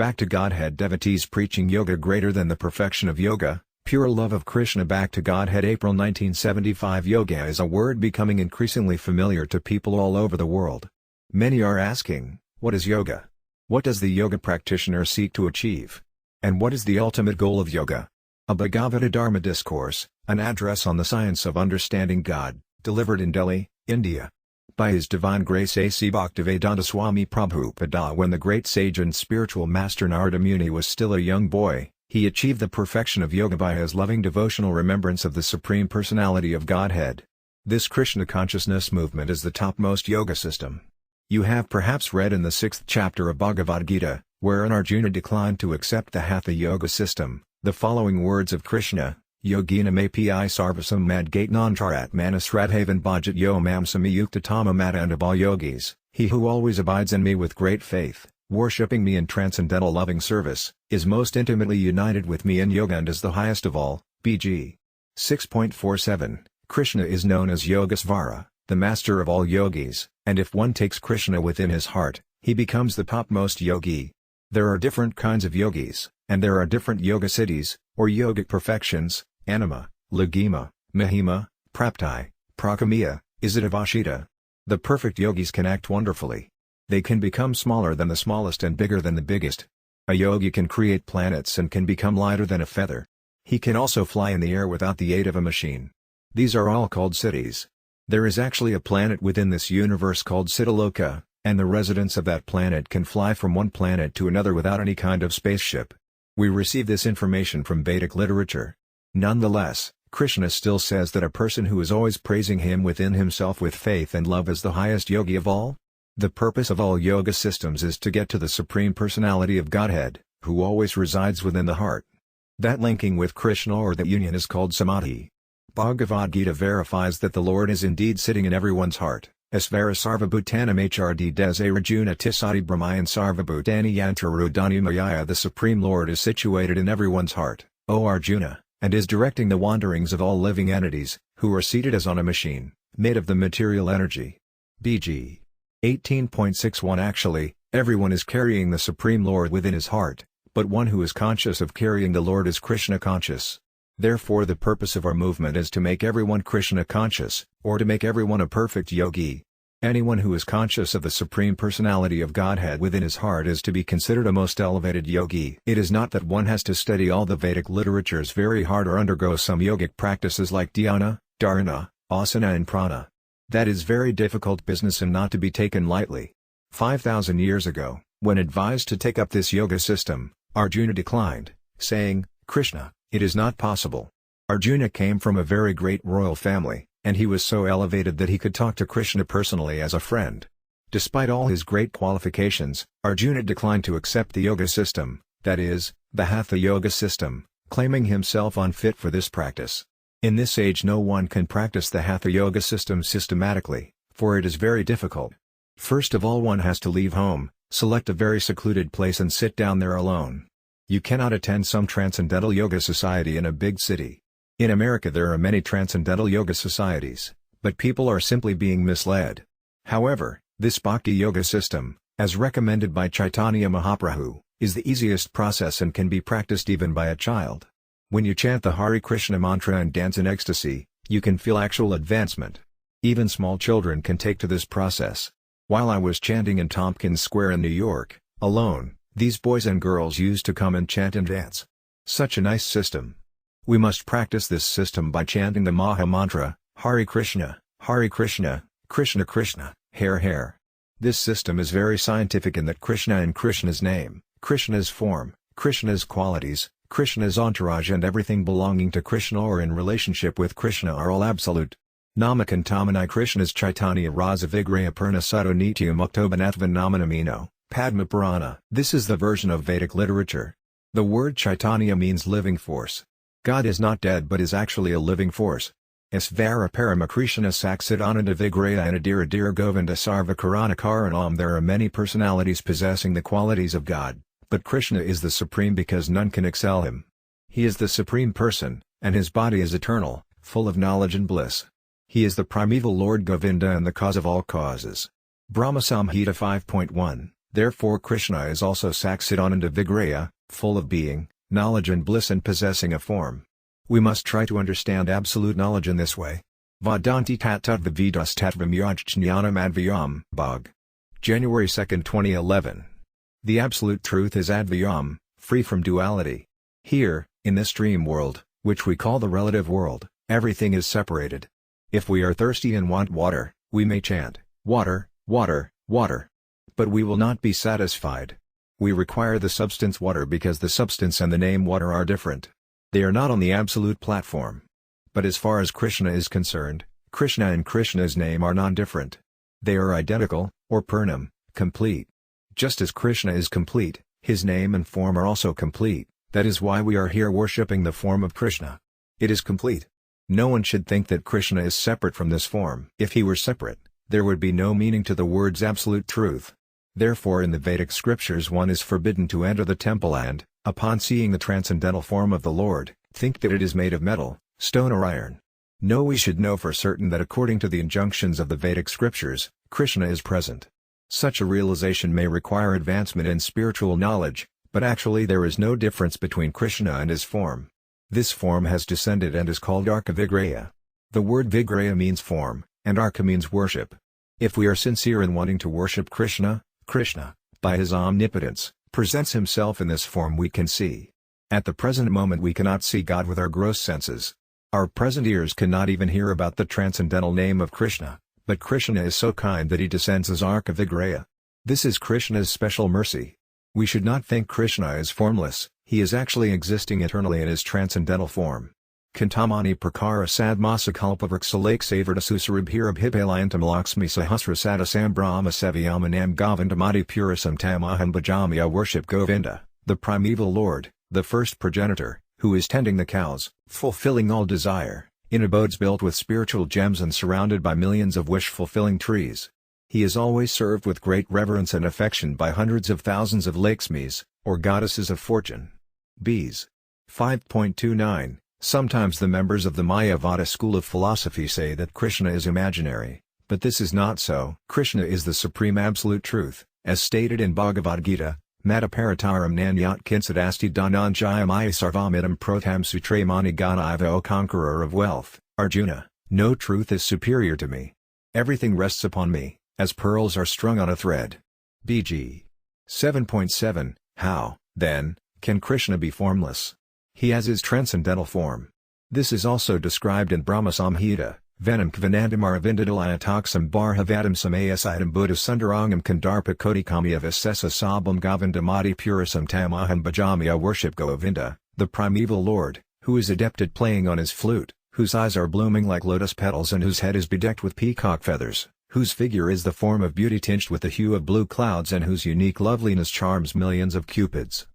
Back to Godhead devotees preaching yoga greater than the perfection of yoga, pure love of Krishna. Back to Godhead April 1975. Yoga is a word becoming increasingly familiar to people all over the world. Many are asking, what is yoga? What does the yoga practitioner seek to achieve? And what is the ultimate goal of yoga? A Bhagavata Dharma discourse, an address on the science of understanding God, delivered in Delhi, India. By His Divine Grace A.C. Bhaktivedanta Swami Prabhupada. When the great sage and spiritual master Narada Muni was still a young boy, he achieved the perfection of yoga by his loving devotional remembrance of the Supreme Personality of Godhead. This Krishna consciousness movement is the topmost yoga system. You have perhaps read in the 6th chapter of Bhagavad Gita, wherein Arjuna declined to accept the Hatha yoga system, the following words of Krishna: Yogina me pi sarvasam madgatnancharat manasradhavan bhajat yo mam samyuktatama mata. And of all yogis, he who always abides in me with great faith, worshipping me in transcendental loving service, is most intimately united with me in yoga and is the highest of all. BG 6.47. Krishna is known as Yogasvara, the master of all yogis, and if one takes Krishna within his heart, he becomes the topmost yogi. There are different kinds of yogis, and there are different yoga siddhis, or yogic perfections: Anima, Lagima, Mahima, Prapti, Prakamiya, Isiddhavashita. The perfect yogis can act wonderfully. They can become smaller than the smallest and bigger than the biggest. A yogi can create planets and can become lighter than a feather. He can also fly in the air without the aid of a machine. These are all called siddhis. There is actually a planet within this universe called Siddhaloka, and the residents of that planet can fly from one planet to another without any kind of spaceship. We receive this information from Vedic literature. Nonetheless, Krishna still says that a person who is always praising him within himself with faith and love is the highest yogi of all. The purpose of all yoga systems is to get to the Supreme Personality of Godhead, who always resides within the heart. That linking with Krishna or that union is called samadhi. Bhagavad Gita verifies that the Lord is indeed sitting in everyone's heart. Asvara sarvabhutanam hrd des arjuna tisati brahmayan sarvabhutani yantarudani mayaya. The Supreme Lord is situated in everyone's heart, O Arjuna, and is directing the wanderings of all living entities, who are seated as on a machine, made of the material energy. BG 18.61. Actually, everyone is carrying the Supreme Lord within his heart, but one who is conscious of carrying the Lord is Krishna conscious. Therefore the purpose of our movement is to make everyone Krishna conscious, or to make everyone a perfect yogi. Anyone who is conscious of the Supreme Personality of Godhead within his heart is to be considered a most elevated yogi. It is not that one has to study all the Vedic literatures very hard or undergo some yogic practices like dhyana, dharana, asana and prana. That is very difficult business and not to be taken lightly. 5,000 years ago, when advised to take up this yoga system, Arjuna declined, saying, "Krishna, it is not possible." Arjuna came from a very great royal family, and he was so elevated that he could talk to Krishna personally as a friend. Despite all his great qualifications, Arjuna declined to accept the yoga system, that is, the Hatha yoga system, claiming himself unfit for this practice. In this age no one can practice the Hatha yoga system systematically, for it is very difficult. First of all one has to leave home, select a very secluded place and sit down there alone. You cannot attend some transcendental yoga society in a big city. In America there are many transcendental yoga societies, but people are simply being misled. However, this Bhakti yoga system, as recommended by Chaitanya Mahaprabhu, is the easiest process and can be practiced even by a child. When you chant the Hare Krishna mantra and dance in ecstasy, you can feel actual advancement. Even small children can take to this process. While I was chanting in Tompkins Square in New York, alone, these boys and girls used to come and chant and dance. Such a nice system. We must practice this system by chanting the Maha Mantra, Hare Krishna, Krishna Krishna, Hare Hare. This system is very scientific in that Krishna in Krishna's name, Krishna's form, Krishna's qualities, Krishna's entourage and everything belonging to Krishna or in relationship with Krishna are all absolute. Namakantamanai Krishna's Chaitanya Rasa Vigraya Purna Sato Nitya Muktobanathvan Namanamino, Padma Purana. This is the version of Vedic literature. The word Chaitanya means living force. God is not dead but is actually a living force. Svara Parama Krishna Saksit Ananda Vigraya Anadira Dira Govinda Sarva Karana Karanam. There are many personalities possessing the qualities of God, but Krishna is the supreme because none can excel him. He is the supreme person, and his body is eternal, full of knowledge and bliss. He is the primeval Lord Govinda and the cause of all causes. Brahma Samhita 5.1 Therefore Krishna is also Saksidananda Vigraya, full of being, knowledge and bliss and possessing a form. We must try to understand absolute knowledge in this way. Vadanti tattvavidas tattvam yajjnanam advyam. Bhag. January 2, 2011. The absolute truth is advyam, free from duality. Here, in this dream world, which we call the relative world, everything is separated. If we are thirsty and want water, we may chant, water, water, water. But we will not be satisfied. We require the substance water because the substance and the name water are different. They are not on the absolute platform. But as far as Krishna is concerned, Krishna and Krishna's name are non-different. They are identical, or purnam, complete. Just as Krishna is complete, his name and form are also complete, that is why we are here worshipping the form of Krishna. It is complete. No one should think that Krishna is separate from this form. If he were separate, there would be no meaning to the words absolute truth. Therefore in the Vedic scriptures one is forbidden to enter the temple and, upon seeing the transcendental form of the Lord, think that it is made of metal, stone or iron. No, we should know for certain that according to the injunctions of the Vedic scriptures, Krishna is present. Such a realization may require advancement in spiritual knowledge, but actually there is no difference between Krishna and his form. This form has descended and is called Arka Vigraya. The word Vigraya means form, and Arka means worship. If we are sincere in wanting to worship Krishna, Krishna, by his omnipotence, presents himself in this form we can see. At the present moment we cannot see God with our gross senses. Our present ears cannot even hear about the transcendental name of Krishna, but Krishna is so kind that he descends as Arka Vigraya. This is Krishna's special mercy. We should not think Krishna is formless, he is actually existing eternally in his transcendental form. Kantamani prakara sadmasakalpa vriksalake savarta susarabhirabhipalayantam lakshmi sahasra sadasam brahma sevayamanam govindamadi purasam tamaham bhajami. I worship Govinda, the primeval Lord, the first progenitor, who is tending the cows, fulfilling all desire, in abodes built with spiritual gems and surrounded by millions of wish-fulfilling trees. He is always served with great reverence and affection by hundreds of thousands of Lakshmis, or goddesses of fortune. Bs. 5.29. Sometimes the members of the Mayavada school of philosophy say that Krishna is imaginary, but this is not so. Krishna is the supreme absolute truth, as stated in Bhagavad Gita, Mataparataram nanyat kinsadasti dhananjayamaya sarvamidam protham sutre mani gana iva. O conqueror of wealth, Arjuna, no truth is superior to me. Everything rests upon me, as pearls are strung on a thread. BG. 7.7. How, then, can Krishna be formless? He has his transcendental form. This is also described in Brahma Samhita, Venam Kvanandamaravindadalayataksam barhavadam samayasidam buddha sundarangam kandarpa kodikamya visesa sabam govindamadi purasam tamaham bhajami. I worship Govinda, the primeval Lord, who is adept at playing on his flute, whose eyes are blooming like lotus petals and whose head is bedecked with peacock feathers, whose figure is the form of beauty tinged with the hue of blue clouds and whose unique loveliness charms millions of cupids.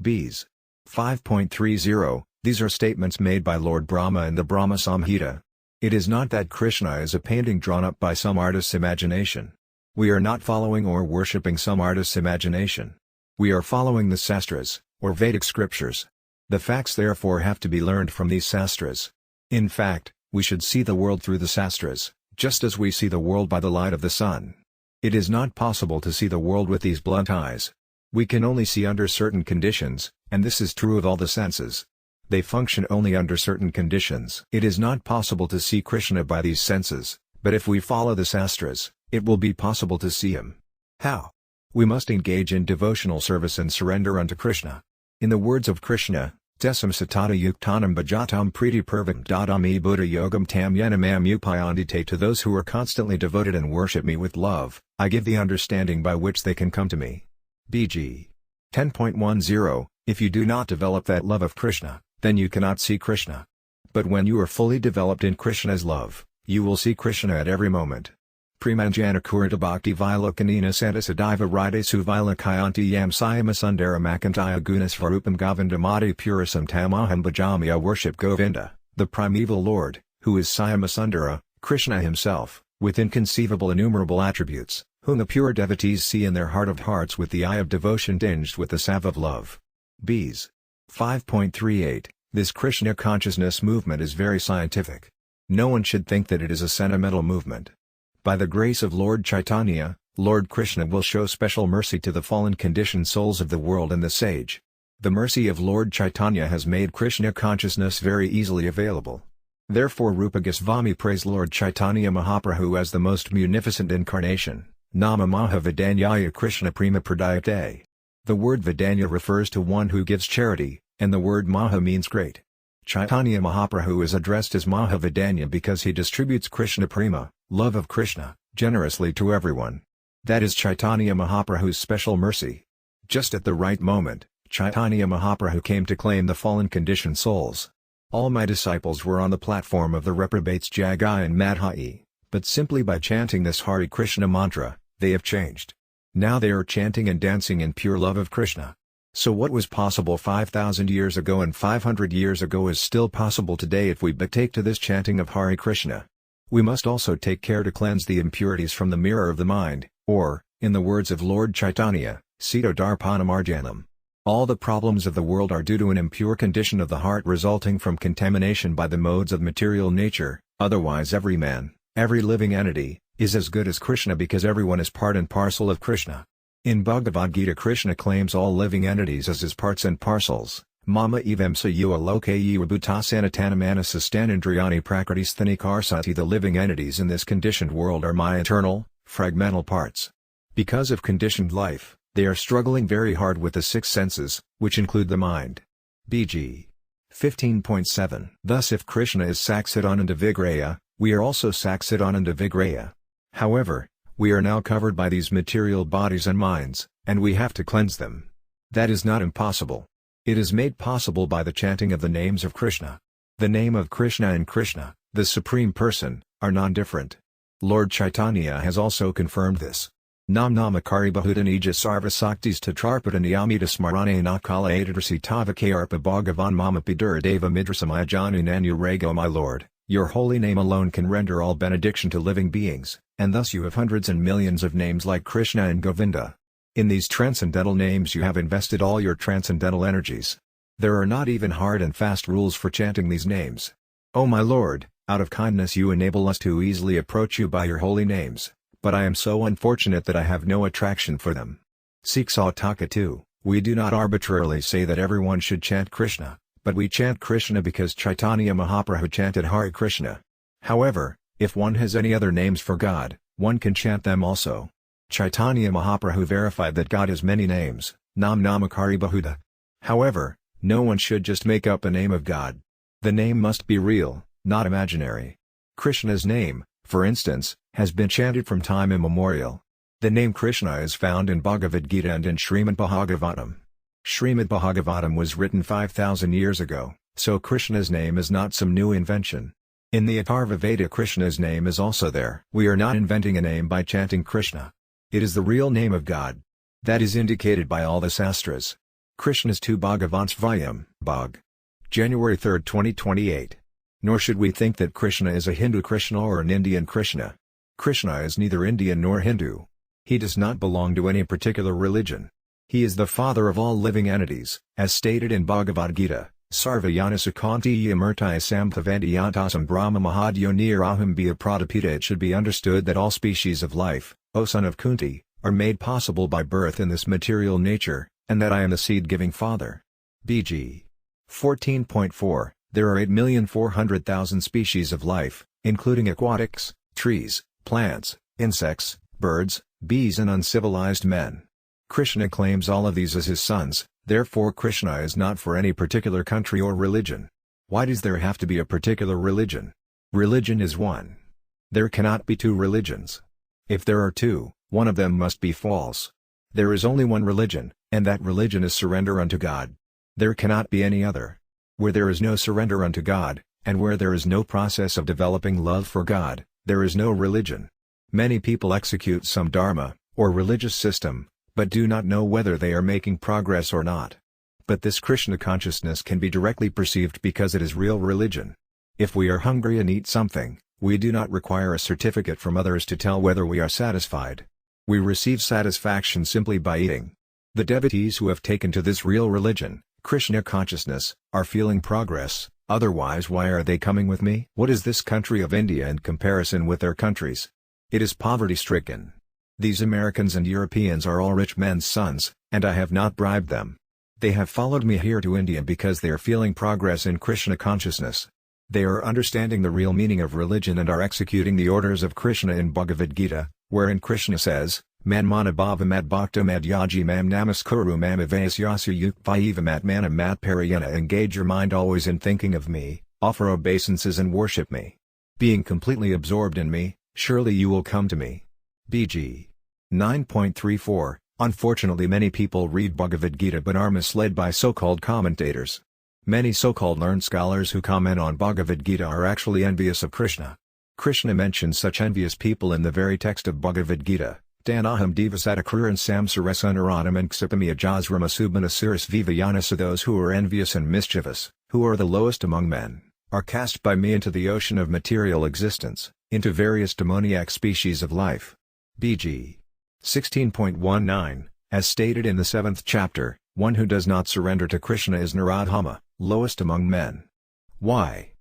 Bs. 5.30. These are statements made by Lord Brahma in the Brahma Samhita. It is not that Krishna is a painting drawn up by some artist's imagination. We are not following or worshipping some artist's imagination. We are following the Sastras, or Vedic scriptures. The facts therefore have to be learned from these Sastras. In fact, we should see the world through the Sastras, just as we see the world by the light of the sun. It is not possible to see the world with these blunt eyes. We can only see under certain conditions, and this is true of all the senses. They function only under certain conditions. It is not possible to see Krishna by these senses, but if we follow the Sastras, it will be possible to see him. How? We must engage in devotional service and surrender unto Krishna. In the words of Krishna, Desam satata yuktanam bhajatam priti purvam dadami buddha yogam tam yenamam upayandite. To those who are constantly devoted and worship me with love, I give the understanding by which they can come to me. BG. 10.10. If you do not develop that love of Krishna, then you cannot see Krishna. But when you are fully developed in Krishna's love, you will see Krishna at every moment. Premanjana kurita bhakti vilokanina santasadaiva ride suvilakayanti yam sayamasundara makantaya gunasvarupam govindamadi purasam tamaham bhajami. I worship Govinda, the primeval Lord, who is Sayamasundara, Krishna himself, with inconceivable innumerable attributes, whom the pure devotees see in their heart of hearts with the eye of devotion tinged with the salve of love. Bs. 5.38. This Krishna consciousness movement is very scientific. No one should think that it is a sentimental movement. By the grace of Lord Chaitanya, Lord Krishna will show special mercy to the fallen conditioned souls of the world and the sage. The mercy of Lord Chaitanya has made Krishna consciousness very easily available. Therefore Rupa Goswami praised Lord Chaitanya Mahaprabhu as the most munificent incarnation. Nama Maha Vidanyaya Krishna Prema Pradayate. The word Vidanya refers to one who gives charity, and the word Maha means great. Chaitanya Mahaprabhu is addressed as Maha Vidanya because he distributes Krishna Prema, love of Krishna, generously to everyone. That is Chaitanya Mahaprabhu's special mercy. Just at the right moment, Chaitanya Mahaprabhu came to claim the fallen conditioned souls. All my disciples were on the platform of the reprobates Jagai and Madhai, but simply by chanting this Hare Krishna mantra, they have changed. Now they are chanting and dancing in pure love of Krishna. So what was possible 5,000 years ago and 500 years ago is still possible today if we but take to this chanting of Hare Krishna. We must also take care to cleanse the impurities from the mirror of the mind, or, in the words of Lord Chaitanya, Sito Darpanamarjanam. All the problems of the world are due to an impure condition of the heart resulting from contamination by the modes of material nature, otherwise every man, every living entity, is as good as Krishna because everyone is part and parcel of Krishna. In Bhagavad Gita Krishna claims all living entities as his parts and parcels. Mama evamsa yua lokayi bhutasanatanamanasastanindriyani prakritisthani. The living entities in this conditioned world are my eternal, fragmental parts. Because of conditioned life, they are struggling very hard with the six senses, which include the mind. BG 15.7. Thus if Krishna is Saksidananda Vigraya, we are also Saksidananda Vigraya. However, we are now covered by these material bodies and minds, and we have to cleanse them. That is not impossible. It is made possible by the chanting of the names of Krishna. The name of Krishna and Krishna, the Supreme Person, are non-different. Lord Chaitanya has also confirmed this. Nam namakari bahudanija sarvasaktis tatrarpadaniyamita smarane nakala adadrasi tavakarpa bhagavan mamapidura deva midrasamaya janunanurago. My Lord, your holy name alone can render all benediction to living beings, and thus you have hundreds and millions of names like Krishna and Govinda. In these transcendental names you have invested all your transcendental energies. There are not even hard and fast rules for chanting these names. O my Lord, out of kindness you enable us to easily approach you by your holy names, but I am so unfortunate that I have no attraction for them. Siksautaka 2, we do not arbitrarily say that everyone should chant Krishna, but we chant Krishna because Chaitanya Mahaprabhu chanted Hare Krishna. However, if one has any other names for God, one can chant them also. Chaitanya Mahaprabhu verified that God has many names, Nam Namakari Bahuda. However, no one should just make up a name of God. The name must be real, not imaginary. Krishna's name, for instance, has been chanted from time immemorial. The name Krishna is found in Bhagavad Gita and in Srimad Bhagavatam. Srimad Bhagavatam was written 5,000 years ago, so Krishna's name is not some new invention. In the Atharva Veda Krishna's name is also there. We are not inventing a name by chanting Krishna. It is the real name of God. That is indicated by all the sastras. Krishna's 2 Bhagavants Vyam, Bhag. January 3, 2028. Nor should we think that Krishna is a Hindu Krishna or an Indian Krishna. Krishna is neither Indian nor Hindu. He does not belong to any particular religion. He is the father of all living entities, as stated in Bhagavad Gita. Sarvayana Sukanti Yamurtaya Sambhavanti Yantasam Brahma Mahadyonir Ahambhya Pradapita. It should be understood that all species of life, O son of Kunti, are made possible by birth in this material nature, and that I am the seed-giving father. BG 14.4. There are 8,400,000 species of life, including aquatics, trees, plants, insects, birds, bees and uncivilized men. Krishna claims all of these as his sons, therefore Krishna is not for any particular country or religion. Why does there have to be a particular religion? Religion is one. There cannot be two religions. If there are two, one of them must be false. There is only one religion, and that religion is surrender unto God. There cannot be any other. Where there is no surrender unto God, and where there is no process of developing love for God, there is no religion. Many people execute some dharma, or religious system, but do not know whether they are making progress or not. But this Krishna consciousness can be directly perceived because it is real religion. If we are hungry and eat something, we do not require a certificate from others to tell whether we are satisfied. We receive satisfaction simply by eating. The devotees who have taken to this real religion, Krishna consciousness, are feeling progress, otherwise why are they coming with me? What is this country of India in comparison with their countries? It is poverty-stricken. These Americans and Europeans are all rich men's sons, and I have not bribed them. They have followed me here to India because they are feeling progress in Krishna consciousness. They are understanding the real meaning of religion and are executing the orders of Krishna in Bhagavad Gita, wherein Krishna says, Man manabhava mad bhakta mad yaji mam namaskuru mam avasyasya yukvaiva mat manam mat parayana. Engage your mind always in thinking of me, offer obeisances and worship me. Being completely absorbed in me, surely you will come to me. BG 9.34 Unfortunately, many people read Bhagavad Gita but are misled by so-called commentators. Many so-called learned scholars who comment on Bhagavad Gita are actually envious of Krishna. Krishna mentions such envious people in the very text of Bhagavad Gita. Danaham devasatakuran samsarasunaratam and ksipami ajasrama submanasuras vivayanasa. Those who are envious and mischievous, who are the lowest among men, are cast by me into the ocean of material existence, into various demoniac species of life. BG 16.19 As stated in the 7th chapter, one who does not surrender to Krishna is Naradhama, lowest among men. Why?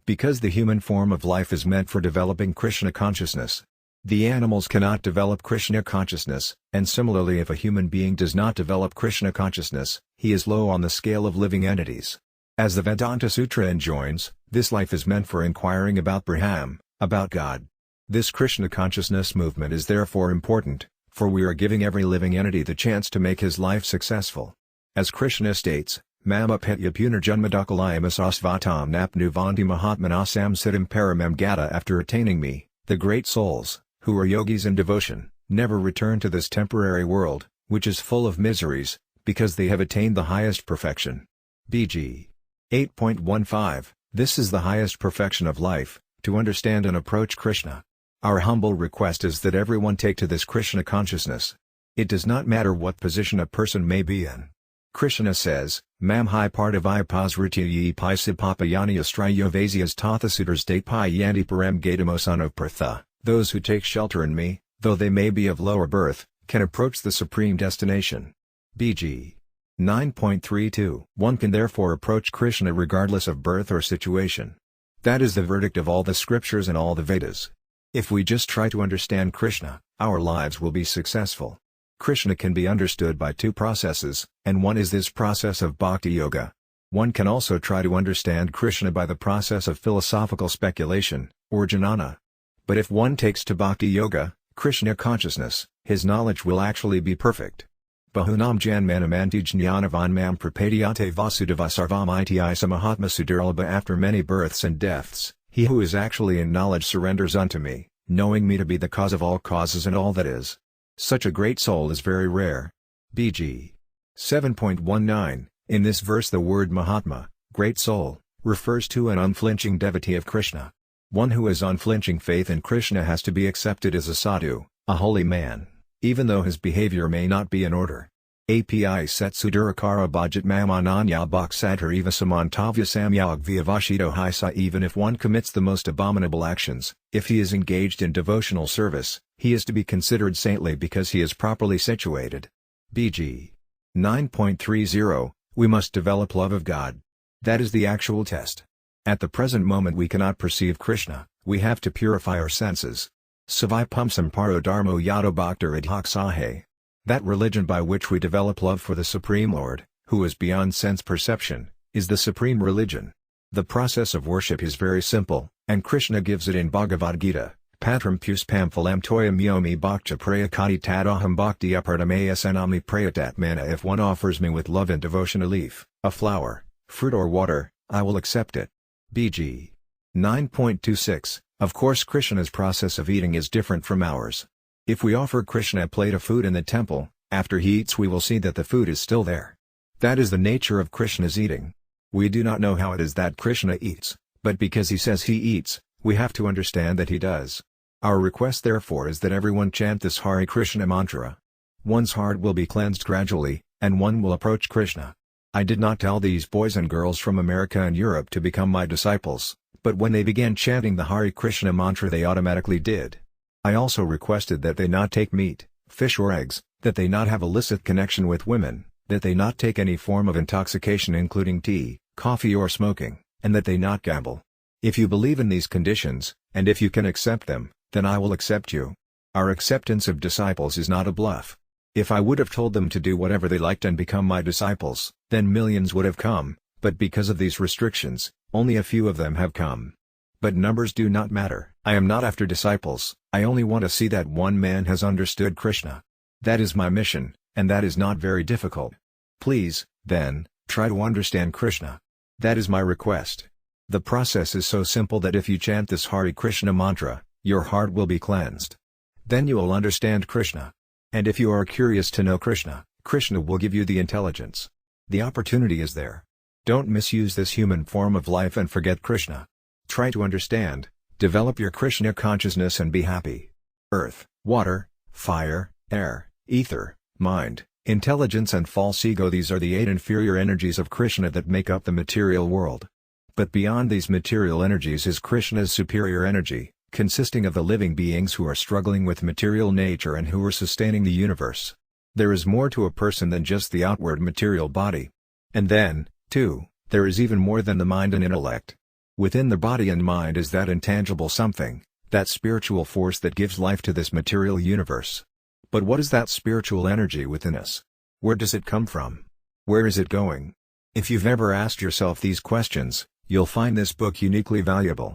Because the human form of life is meant for developing Krishna consciousness. The animals cannot develop Krishna consciousness, and similarly if a human being does not develop Krishna consciousness, he is low on the scale of living entities. As the Vedanta Sutra enjoins, this life is meant for inquiring about Brahman, about God. This Krishna consciousness movement is therefore important, for we are giving every living entity the chance to make his life successful. As Krishna states, Mama petya punarjanmadakalayam asvatam napnuvanti mahatmana samsiddham paramam gata. After attaining me, the great souls, who are yogis in devotion, never return to this temporary world, which is full of miseries, because they have attained the highest perfection. BG 8.15 This is the highest perfection of life, to understand and approach Krishna. Our humble request is that everyone take to this Krishna consciousness. It does not matter what position a person may be in. Krishna says, Mam hi partavai pasritiyi paisipapayani astrayovasias tathasudars de payanti param gatamosano partha. Those who take shelter in me, though they may be of lower birth, can approach the supreme destination. BG 9.32 One can therefore approach Krishna regardless of birth or situation. That is the verdict of all the scriptures and all the Vedas. If we just try to understand Krishna, our lives will be successful. Krishna can be understood by two processes, and one is this process of bhakti yoga. One can also try to understand Krishna by the process of philosophical speculation, or jnana. But if one takes to bhakti yoga, Krishna consciousness, his knowledge will actually be perfect. Bahunam janmanamanti jnanavan mam prapadyate vasudeva sarvam iti samahatma sudurlabha. After many births and deaths, he who is actually in knowledge surrenders unto me, knowing me to be the cause of all causes and all that is. Such a great soul is very rare. BG 7.19 In this verse the word Mahatma, great soul, refers to an unflinching devotee of Krishna. One who has unflinching faith in Krishna has to be accepted as a sadhu, a holy man, even though his behavior may not be in order. API set sudurakara bhajat mamananya bhaksatar eva samantavya samyag vyavashido hisa. Even if one commits the most abominable actions, if he is engaged in devotional service, he is to be considered saintly because he is properly situated. BG 9.30 We must develop love of God. That is the actual test. At the present moment we cannot perceive Krishna, we have to purify our senses. Savai pumsam paro dharmo yado bhaktar adhak sahe. That religion by which we develop love for the Supreme Lord, who is beyond sense perception, is the supreme religion. The process of worship is very simple, and Krishna gives it in Bhagavad Gita. Patram puspam phalam toyam yomi bhakcha prayakati tadaham bhakti apartamaya sanami prayatatmana. If one offers me with love and devotion a leaf, a flower, fruit or water, I will accept it. BG 9.26 Of course Krishna's process of eating is different from ours. If we offer Krishna a plate of food in the temple, after he eats we will see that the food is still there. That is the nature of Krishna's eating. We do not know how it is that Krishna eats, but because he says he eats, we have to understand that he does. Our request therefore is that everyone chant this Hare Krishna mantra. One's heart will be cleansed gradually, and one will approach Krishna. I did not tell these boys and girls from America and Europe to become my disciples, but when they began chanting the Hare Krishna mantra they automatically did. I also requested that they not take meat, fish or eggs, that they not have illicit connection with women, that they not take any form of intoxication including tea, coffee or smoking, and that they not gamble. If you believe in these conditions, and if you can accept them, then I will accept you. Our acceptance of disciples is not a bluff. If I would have told them to do whatever they liked and become my disciples, then millions would have come, but because of these restrictions, only a few of them have come. But numbers do not matter. I am not after disciples, I only want to see that one man has understood Krishna. That is my mission, and that is not very difficult. Please, then, try to understand Krishna. That is my request. The process is so simple that if you chant this Hare Krishna mantra, your heart will be cleansed. Then you will understand Krishna. And if you are curious to know Krishna, Krishna will give you the intelligence. The opportunity is there. Don't misuse this human form of life and forget Krishna. Try to understand, develop your Krishna consciousness and be happy. Earth, water, fire, air, ether, mind, intelligence and false ego, these are the 8 inferior energies of Krishna that make up the material world. But beyond these material energies is Krishna's superior energy, consisting of the living beings who are struggling with material nature and who are sustaining the universe. There is more to a person than just the outward material body. And then, too, there is even more than the mind and intellect. Within the body and mind is that intangible something, that spiritual force that gives life to this material universe. But what is that spiritual energy within us? Where does it come from? Where is it going? If you've ever asked yourself these questions, you'll find this book uniquely valuable.